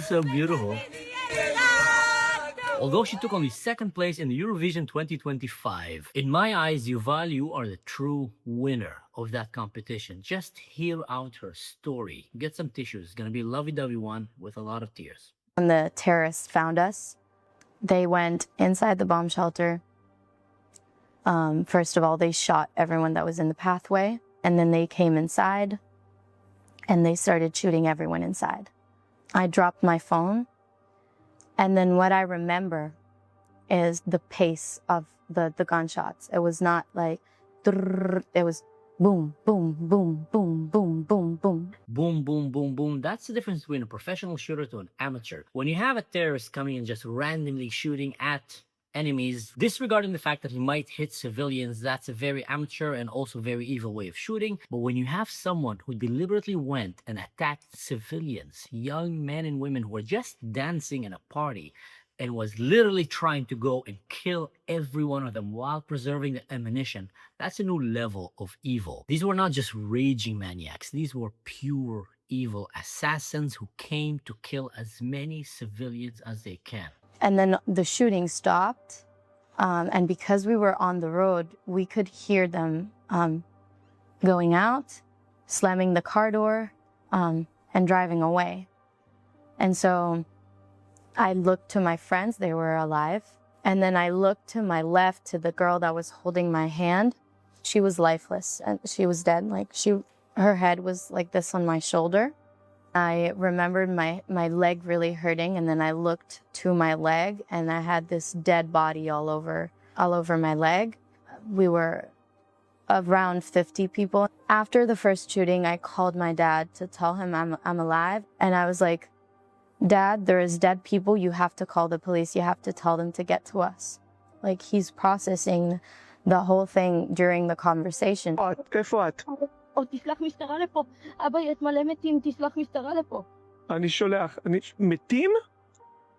So beautiful. Although she took only second place in the Eurovision 2025, in my eyes, Yuval, you are the true winner of that competition. Just hear out her story. Get some tissues. It's gonna be a lovey-dovey one with a lot of tears. When the terrorists found us, they went inside the bomb shelter. First of all, they shot everyone that was in the pathway, and then they came inside and they started shooting everyone inside. I dropped my phone, and then what I remember is the pace of the gunshots. It was not like, it was boom, boom, boom, boom, boom, boom, boom. Boom, boom, boom, boom. That's the difference between a professional shooter to an amateur. When you have a terrorist coming and just randomly shooting at enemies, disregarding the fact that he might hit civilians, that's a very amateur and also very evil way of shooting. But when you have someone who deliberately went and attacked civilians, young men and women who were just dancing in a party, and was literally trying to go and kill every one of them while preserving the ammunition, that's a new level of evil. These were not just raging maniacs. These were pure evil assassins who came to kill as many civilians as they can. And then the shooting stopped, and because we were on the road, we could hear them going out, slamming the car door, and driving away. And so I looked to my friends, they were alive. And then I looked to my left to the girl that was holding my hand. She was lifeless and she was dead. Like her head was like this on my shoulder. I remembered my leg really hurting, and then I looked to my leg and I had this dead body all over my leg. We were around 50 people. After the first shooting, I called my dad to tell him I'm alive. And I was like, Dad, there is dead people. You have to call the police. You have to tell them to get to us. Like, he's processing the whole thing during the conversation. איפה את? תשלח משטרה לפה. אבא, יש מלא מתים, תשלח משטרה לפה. אני שולח. מתים?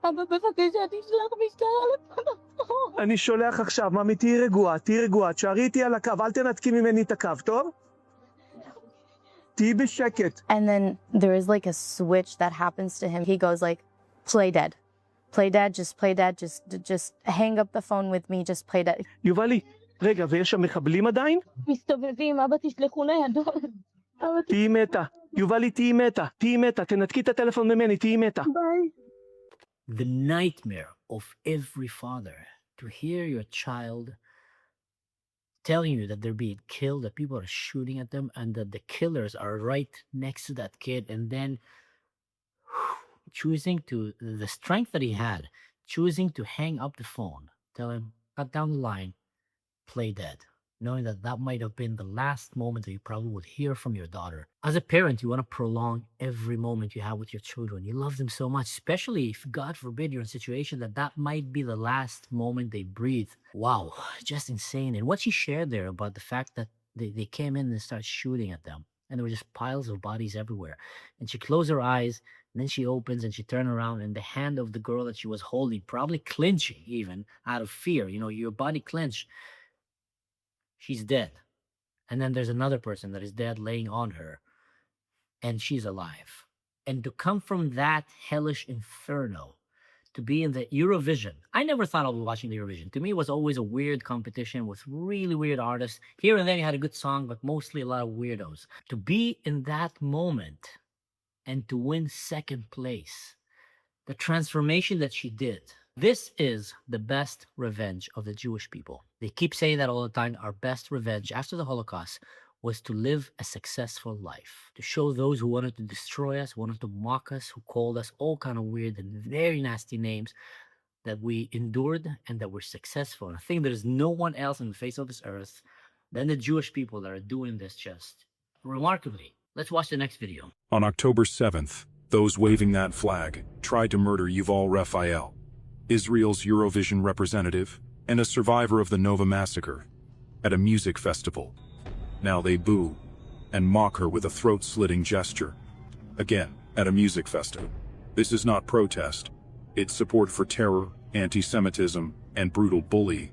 אבא, בבקשה, תשלח משטרה לפה. אני שולח עכשיו. ממי, תהי רגועה, תהי רגועה. תשארי איתי על הקו, אל תנתקי ממני את הקו, טוב? תהי בשקט. And then there is like a switch that happens to him. He goes like, play dead. Play dead, just play dead, just hang up the phone with me, just play dead. יובלי, רגע, ויש שם מחבלים עדיין? מסתובבים, אבא, תשלחו ניידות. תהי מתה. יובלי, תהי מתה. תהי מתה. תנתקי את הטלפון ממני, תהי מתה. ביי. The nightmare of every father, to hear your child telling you that they're being killed, that people are shooting at them, and that the killers are right next to that kid, and then choosing to, the strength that he had, choosing to hang up the phone, tell him, cut down the line, play dead, knowing that that might have been the last moment that you probably would hear from your daughter. As a parent, you want to prolong every moment you have with your children. You love them so much, especially if, God forbid, you're in a situation that might be the last moment they breathe. Wow, just insane. And what she shared there about the fact that they came in and started shooting at them, and there were just piles of bodies everywhere. And she closed her eyes, and then she opens and she turned around, and the hand of the girl that she was holding, probably clenching even out of fear, you know, your body clenched, she's dead. And then there's another person that is dead laying on her, and she's alive. And to come from that hellish inferno to be in the Eurovision, I never thought I would be watching the Eurovision. To me, it was always a weird competition with really weird artists. Here and then you had a good song, but mostly a lot of weirdos. To be in that moment and to win second place, the transformation that she did, this is the best revenge of the Jewish people. They keep saying that all the time. Our best revenge after the Holocaust was to live a successful life, to show those who wanted to destroy us, wanted to mock us, who called us all kind of weird and very nasty names, that we endured and that we're successful. And I think there's no one else on the face of this earth than the Jewish people that are doing this just remarkably. Let's watch the next video. On October 7th, those waving that flag tried to murder Yuval Raphael, Israel's Eurovision representative and a survivor of the Nova massacre, at a music festival. Now they boo and mock her with a throat-slitting gesture. Again, at a music festival. This is not protest. It's support for terror, anti-Semitism, and brutal bullying.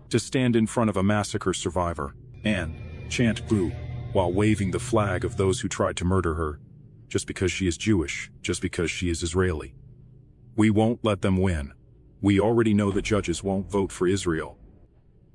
To stand in front of a massacre survivor and chant boo while waving the flag of those who tried to murder her, just because she is Jewish, just because she is Israeli. We won't let them win. We already know the judges won't vote for Israel.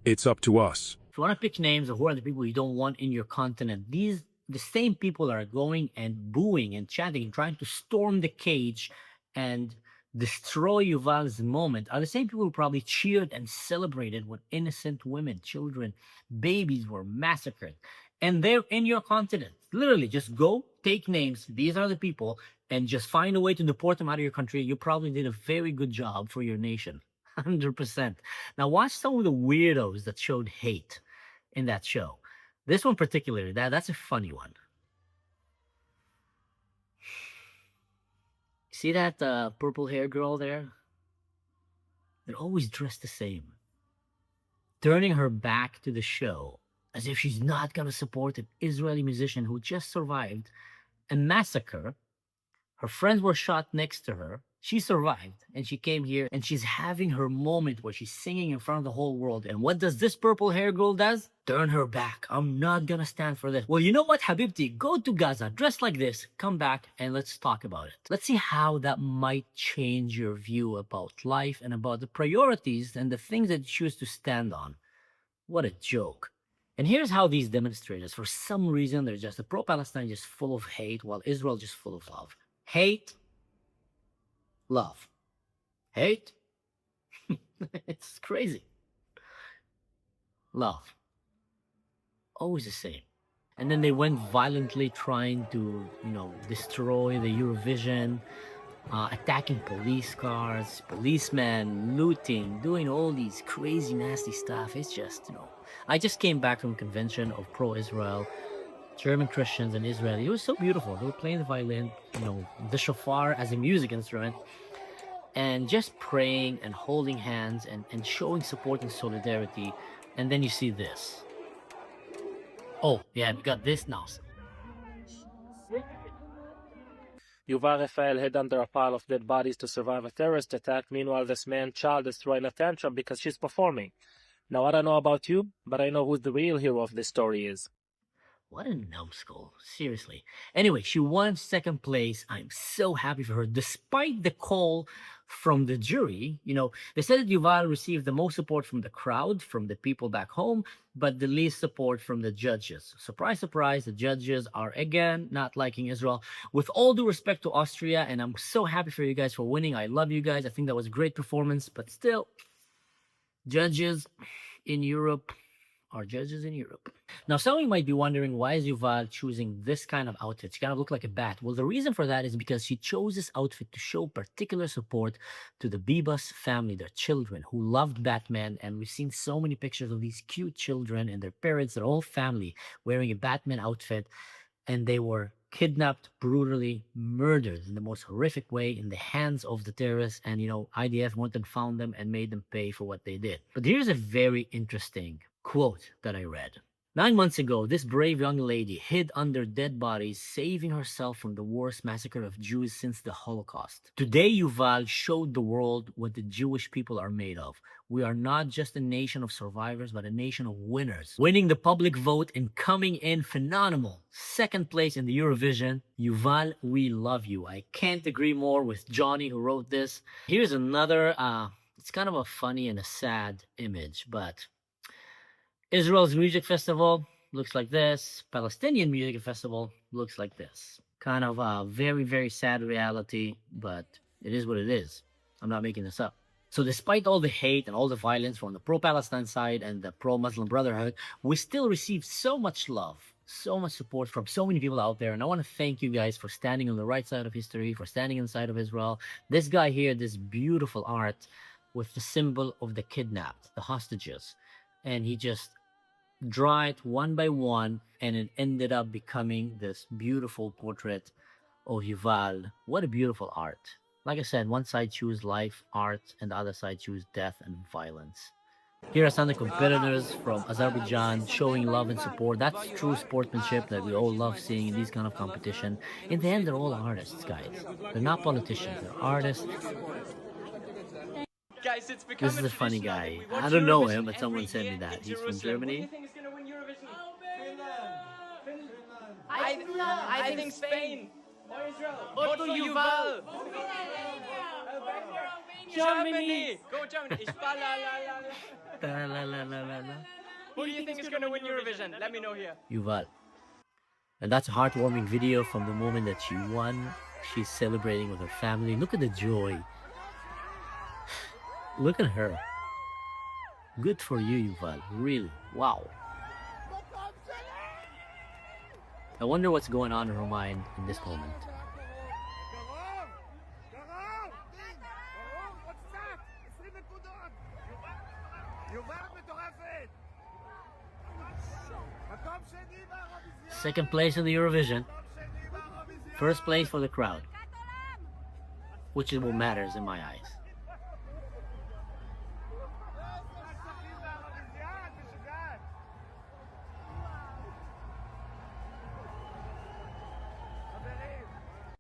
It's up to us. If you want to pick names of who are the people you don't want in your continent, the same people are going and booing and chanting and trying to storm the cage and destroy Yuval's moment are the same people who probably cheered and celebrated when innocent women, children, babies were massacred. And they're in your continent. Literally, just go, take names. These are the people, and just find a way to deport them out of your country. You probably did a very good job for your nation. 100%. Now watch some of the weirdos that showed hate in that show. This one particularly, that's a funny one. See that purple hair girl there? They're always dressed the same. Turning her back to the show as if she's not going to support an Israeli musician who just survived a massacre. Her friends were shot next to her. She survived, and she came here, and she's having her moment where she's singing in front of the whole world. And what does this purple hair girl does? Turn her back. I'm not gonna stand for this. Well, you know what, Habibti? Go to Gaza, dress like this, come back, and let's talk about it. Let's see how that might change your view about life and about the priorities and the things that you choose to stand on. What a joke. And here's how these demonstrators, for some reason, they're just a pro-Palestine just full of hate, while Israel just full of love. Hate, love. Hate. It's crazy. Love. Always the same. And then they went violently trying to, destroy the Eurovision, attacking police cars, policemen, looting, doing all these crazy, nasty stuff. It's just, I just came back from a convention of pro-Israel, German Christians in Israel. It was so beautiful. They were playing the violin, the shofar as a music instrument, and just praying and holding hands and showing support and solidarity. And then you see this. Oh, yeah, we got this now. Yuval Raphael hid under a pile of dead bodies to survive a terrorist attack. Meanwhile, this man-child is throwing a tantrum because she's performing. Now, I don't know about you, but I know who the real hero of this story is. What a numbskull, seriously. Anyway, she won second place. I'm so happy for her, despite the call from the jury. They said that Yuval received the most support from the crowd, from the people back home, but the least support from the judges. Surprise, surprise, the judges are again not liking Israel. With all due respect to Austria, and I'm so happy for you guys for winning. I love you guys. I think that was a great performance, but still, judges in Europe are judges in Europe. Now, some of you might be wondering, why is Yuval choosing this kind of outfit? She kind of look like a bat. Well, the reason for that is because she chose this outfit to show particular support to the Bibas family, their children, who loved Batman. And we've seen so many pictures of these cute children and their parents, their whole family, wearing a Batman outfit. And they were kidnapped, brutally murdered in the most horrific way in the hands of the terrorists. And, IDF went and found them and made them pay for what they did. But here's a very interesting quote that I read. 9 months ago, this brave young lady hid under dead bodies, saving herself from the worst massacre of Jews since the Holocaust. Today, Yuval showed the world what the Jewish people are made of. We are not just a nation of survivors, but a nation of winners. Winning the public vote and coming in phenomenal. Second place in the Eurovision. Yuval, we love you. I can't agree more with Johnny who wrote this. Here's another, it's kind of a funny and a sad image, but Israel's music festival looks like this. Palestinian music festival looks like this. Kind of a very, very sad reality, but it is what it is. I'm not making this up. So despite all the hate and all the violence from the pro-Palestine side and the pro-Muslim Brotherhood, we still receive so much love, so much support from so many people out there. And I want to thank you guys for standing on the right side of history, for standing inside of Israel. This guy here, this beautiful art with the symbol of the kidnapped, the hostages. And he just draw it one by one, and it ended up becoming this beautiful portrait of Yuval. What a beautiful art. Like I said, one side choose life, art, and the other side choose death and violence. Here are some of the competitors from Azerbaijan showing love and support. That's true sportsmanship that we all love seeing in these kind of competition. In the end, they're all artists, guys. They're not politicians, they're artists. Guys, it's This is a funny guy. I don't know him, but someone sent me that. He's from Germany. I think Spain or Israel. Vote for Yuval. Germany! Go Germany! Ich fa la la la la. La, la, la, la, la. Who do you think is gonna win Eurovision? Let me know here. Yuval. And that's a heartwarming video from the moment that she won. She's celebrating with her family. Look at the joy. Look at her. Good for you, Yuval. Really. Wow. I wonder what's going on in her mind in this moment. Second place in the Eurovision. First place for the crowd. Which is what matters in my eyes.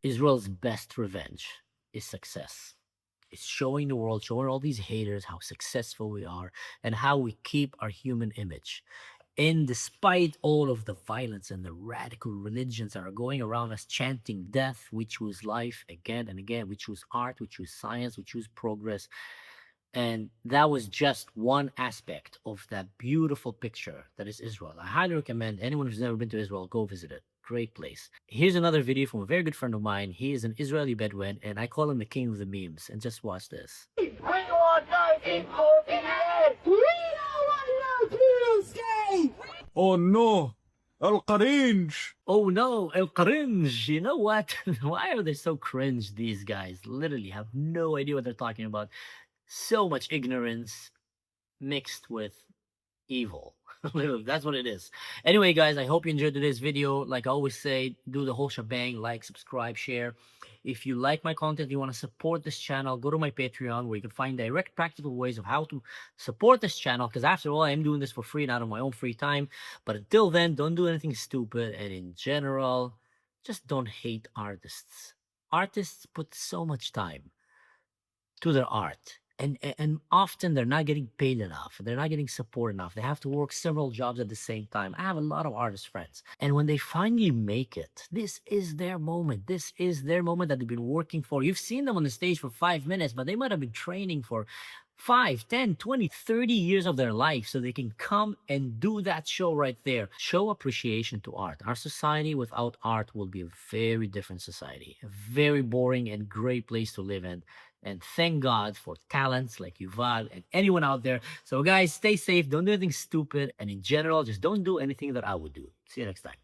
Israel's best revenge is success. It's showing the world, showing all these haters how successful we are and how we keep our human image. And despite all of the violence and the radical religions that are going around us chanting death, we choose life again and again. We choose art, we choose science, we choose progress. And that was just one aspect of that beautiful picture that is Israel. I highly recommend anyone who's never been to Israel, go visit it. Great place. Here's another video from a very good friend of mine. He is an Israeli Bedouin, and I call him the king of the memes. And just watch this. We want 1948! We don't want no Tuesday! Oh no! Al-Qarinj! Oh no, El Cringe. You know what? Why are they so cringe, these guys? Literally have no idea what they're talking about. So much ignorance mixed with evil. Literally, that's what it is. Anyway, guys, I hope you enjoyed today's video. Like I always say, do the whole shebang, like, subscribe, share. If you like my content, you want to support this channel, go to my Patreon where you can find direct practical ways of how to support this channel, because after all, I am doing this for free and out of my own free time. But until then, don't do anything stupid, and in general, just don't hate artists. Artists put so much time to their art. And often they're not getting paid enough. They're not getting support enough. They have to work several jobs at the same time. I have a lot of artist friends. And when they finally make it, this is their moment. This is their moment that they've been working for. You've seen them on the stage for 5 minutes, but they might have been training for 5, 10, 20, 30 years of their life so they can come and do that show right there. Show appreciation to art. Our society without art will be a very different society. A very boring and great place to live in. And thank God for talents like Yuval and anyone out there. So guys, stay safe. Don't do anything stupid. And in general, just don't do anything that I would do. See you next time.